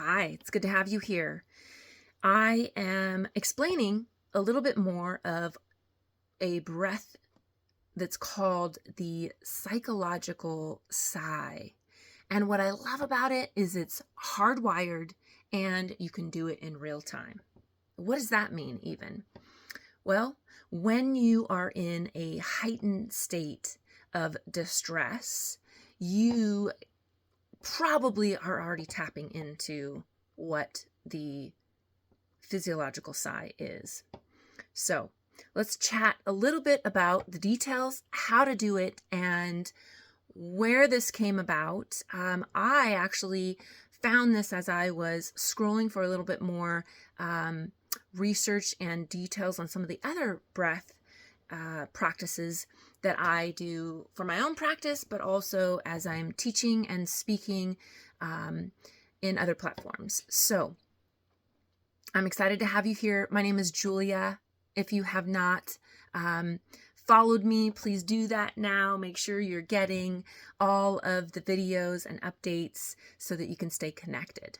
Hi, it's good to have you here. I am explaining a little bit more of a breath that's called the psychological sigh. And what I love about it is it's hardwired and you can do it in real time. What does that mean, even? Well, when you are in a heightened state of distress, you probably are already tapping into what the physiological sigh is. So let's chat a little bit about the details, how to do it, and where this came about. I actually found this as I was scrolling for a little bit more research and details on some of the other breath practices that I do for my own practice, but also as I'm teaching and speaking in other platforms. So I'm excited to have you here. My name is Julia. If you have not followed me, please do that now. Make sure you're getting all of the videos and updates so that you can stay connected.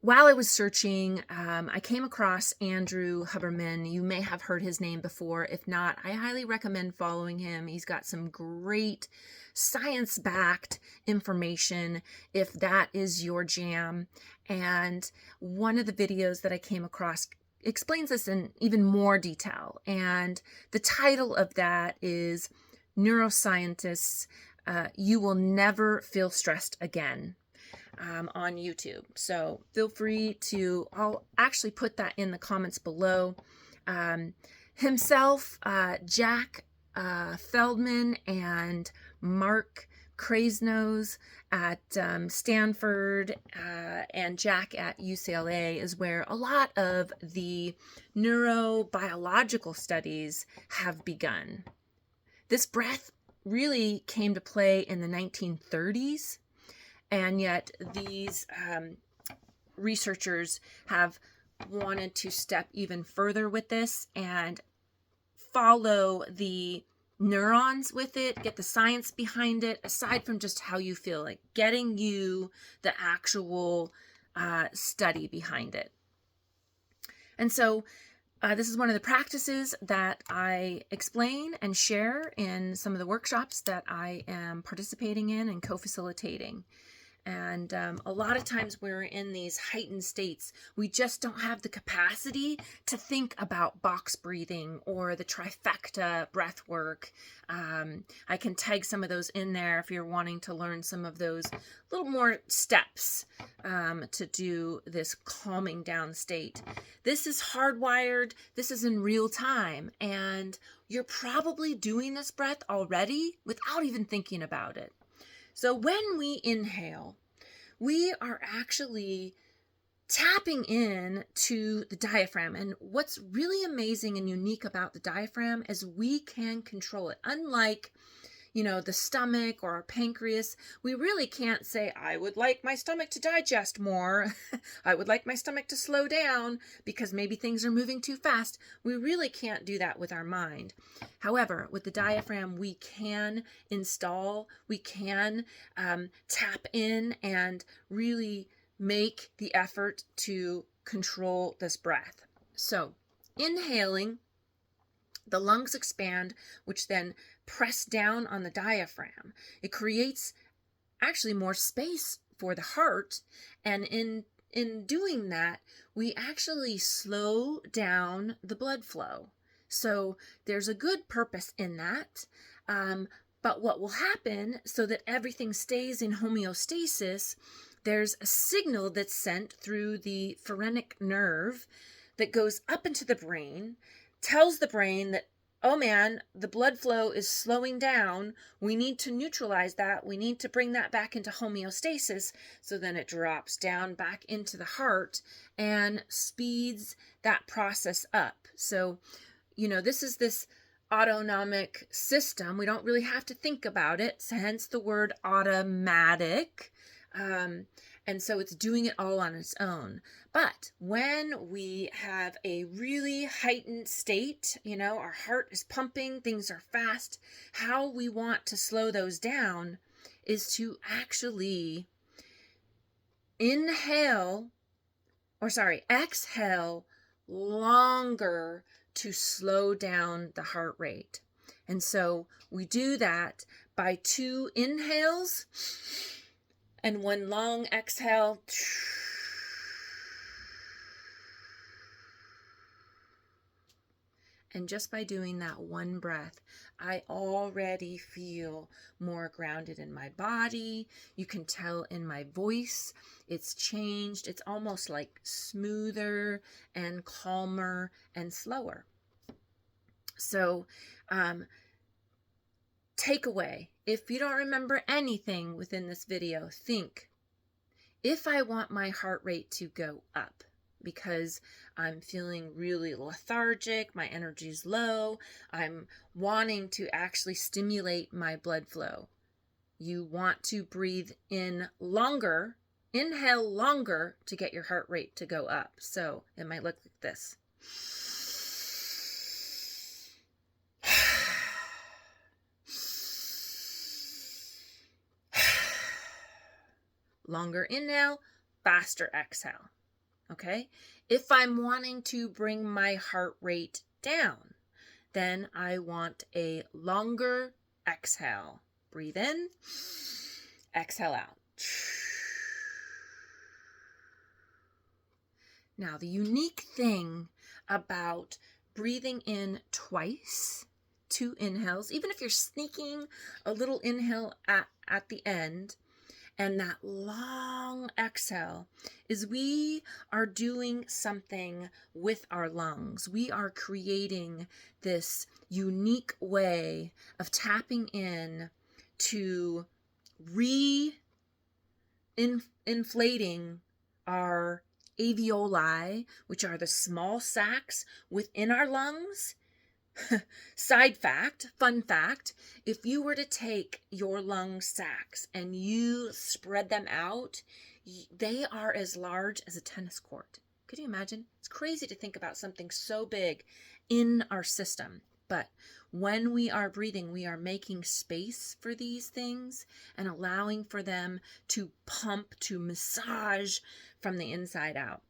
While I was searching, I came across Andrew Huberman. You may have heard his name before. If not, I highly recommend following him. He's got some great science-backed information if that is your jam. And one of the videos that I came across explains this in even more detail. And the title of that is Neuroscientists, You Will Never Feel Stressed Again. On YouTube. So feel free to, I'll actually put that in the comments below. Jack Feldman and Mark Krasno's at Stanford and Jack at UCLA is where a lot of the neurobiological studies have begun. This breath really came to play in the 1930s. And yet these researchers have wanted to step even further with this and follow the neurons with it, get the science behind it, aside from just how you feel, like getting you the actual study behind it. And so this is one of the practices that I explain and share in some of the workshops that I am participating in and co-facilitating. And a lot of times we're in these heightened states, we just don't have the capacity to think about box breathing or the trifecta breath work. I can tag some of those in there if you're wanting to learn some of those little more steps to do this calming down state. This is hardwired. This is in real time. And you're probably doing this breath already without even thinking about it. So when we inhale, we are actually tapping in to the diaphragm. And what's really amazing and unique about the diaphragm is we can control it. Unlike, the stomach or our pancreas, we really can't say, I would like my stomach to digest more. I would like my stomach to slow down because maybe things are moving too fast. We really can't do that with our mind. However, with the diaphragm, we can we can tap in and really make the effort to control this breath. So inhaling, the lungs expand, which then press down on the diaphragm. It creates actually more space for the heart. And in doing that, we actually slow down the blood flow. So there's a good purpose in that. But what will happen so that everything stays in homeostasis, there's a signal that's sent through the phrenic nerve that goes up into the brain, tells the brain that, oh man, the blood flow is slowing down. We need to neutralize that. We need to bring that back into homeostasis. So then it drops down back into the heart and speeds that process up. So, this is this autonomic system. We don't really have to think about it, hence the word automatic. And so it's doing it all on its own. But when we have a really heightened state, our heart is pumping, things are fast, how we want to slow those down is to actually exhale longer to slow down the heart rate. And so we do that by 2 inhales and 1 long exhale. And just by doing that one breath, I already feel more grounded in my body. You can tell in my voice, it's changed. It's almost like smoother and calmer and slower. So, takeaway, if you don't remember anything within this video, think, if I want my heart rate to go up, because I'm feeling really lethargic, my energy's low, I'm wanting to actually stimulate my blood flow. You want to breathe in longer, inhale longer to get your heart rate to go up. So it might look like this. Longer inhale, faster exhale. Okay, if I'm wanting to bring my heart rate down, then I want a longer exhale. Breathe in, exhale out. Now, the unique thing about breathing in twice, 2 inhales, even if you're sneaking a little inhale at the end, and that long exhale, is we are doing something with our lungs. We are creating this unique way of tapping in to inflating our alveoli, which are the small sacs within our lungs. Side fact, fun fact, if you were to take your lung sacs and you spread them out, they are as large as a tennis court. Could you imagine? It's crazy to think about something so big in our system. But when we are breathing, we are making space for these things and allowing for them to pump, to massage from the inside out.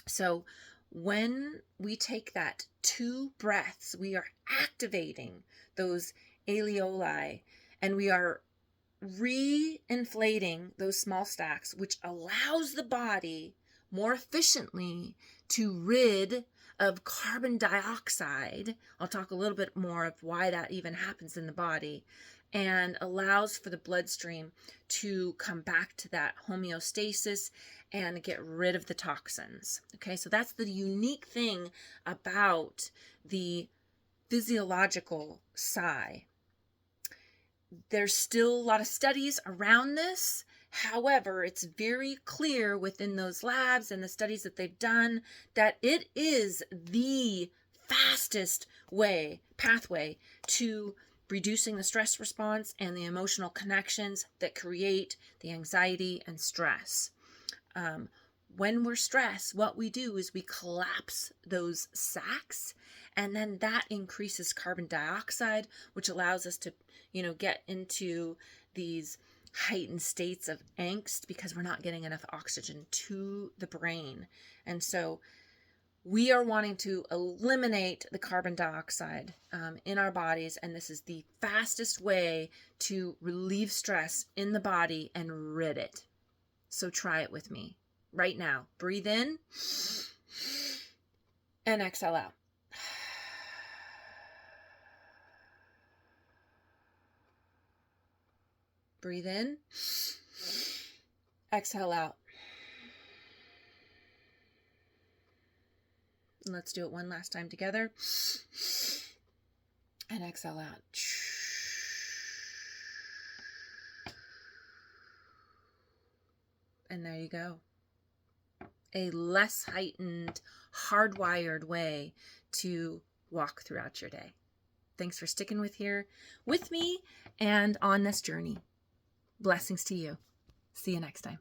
So when we take that 2 breaths, we are activating those alveoli and we are re-inflating those small sacs, which allows the body more efficiently to rid of carbon dioxide. I'll talk a little bit more of why that even happens in the body, and allows for the bloodstream to come back to that homeostasis and get rid of the toxins. Okay, so that's the unique thing about the physiological SIGH. There's still a lot of studies around this. However, it's very clear within those labs and the studies that they've done that it is the fastest pathway to reducing the stress response and the emotional connections that create the anxiety and stress. When we're stressed, what we do is we collapse those sacs, and then that increases carbon dioxide, which allows us to, get into these heightened states of angst because we're not getting enough oxygen to the brain. And so we are wanting to eliminate the carbon dioxide in our bodies, and this is the fastest way to relieve stress in the body and rid it. So try it with me right now. Breathe in and exhale out. Breathe in, exhale out. Let's do it one last time together. And exhale out. And there you go. A less heightened, hardwired way to walk throughout your day. Thanks for sticking with me and on this journey. Blessings to you. See you next time.